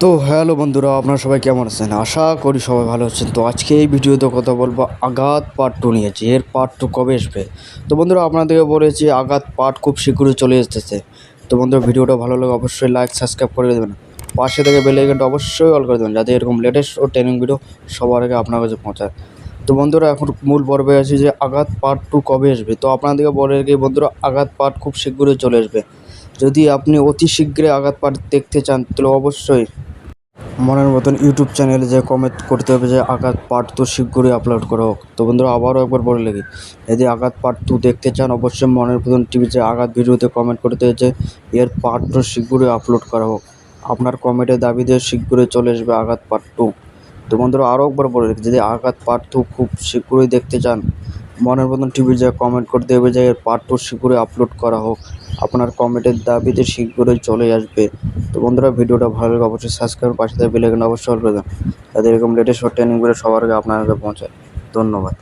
তো হ্যালো বন্ধুরা, আপনারা সবাই কেমন আছেন? আশা করি সবাই ভালো আছেন। তো আজকে এই ভিডিওতে কথা বলবো আঘাত পার্ট 2 নিয়ে। এর পার্ট 2 কবে আসবে? তো বন্ধুরা, আপনাদেরকে বলেছি আঘাত পার্ট খুব শীঘ্রই চলে আসতেছে। তো বন্ধুরা, ভিডিওটা ভালো লাগে অবশ্যই লাইক সাবস্ক্রাইব করে দেবেন। পাশে থেকে বেল আইকনটা অবশ্যই অল করে দেবেন, যাতে এরকম লেটেস্ট ও ট্রেনিং ভিডিও সবার আগে আপনার কাছে পৌঁছায়। তো বন্ধুরা, এখন মূল পর্বে আছে যে আঘাত পার্ট 2 কবে আসবে। তো আপনাদেরকে বলে রাখি বন্ধুরা, আঘাত পার্ট খুব শীঘ্রই চলে আসবে। যদি আপনি অতি শীঘ্রই আঘাত পার্ট দেখতে চান, তাহলে অবশ্যই মনের মতন ইউটিউব চ্যানেলে যে কমেন্ট করতে হবে যে আঘাত পার্ট 2 শীঘ্রই আপলোড করা হোক। তো বন্ধুরা, আবারও একবার বলে লাগি, যদি আঘাত পার্ট 2 দেখতে চান, অবশ্যই মনের মতন টিভিতে আঘাত ভিডিওতে কমেন্ট করতে হচ্ছে এর পার্ট 2 শীঘ্রই আপলোড করা হোক। আপনার কমেন্টের দাবিতে শীঘ্রই চলে আসবে আঘাত পার্ট 2। তো বন্ধুরা, আরও একবার বলে রাখি, যদি আঘাত পার্ট 2 খুব শীঘ্রই দেখতে চান, মনের মতন টিভি যে কমেন্ট করতে হবে যে এর পার্ট 2 শীঘ্রই আপলোড করা হোক। আপনার কমেন্টের দাবিতে শীঘ্রই চলে আসবে। তো বন্ধুরা, ভিডিওটা ভালো লাগে অবশ্যই সাবস্ক্রাইব, পাশে থেকে বেল আইকনটা অবশ্যই অল করে দেন, যাতে এরকম লেটেস্ট ট্রেনিংগুলো সবার আগে আপনার কাছে পৌঁছায়। ধন্যবাদ।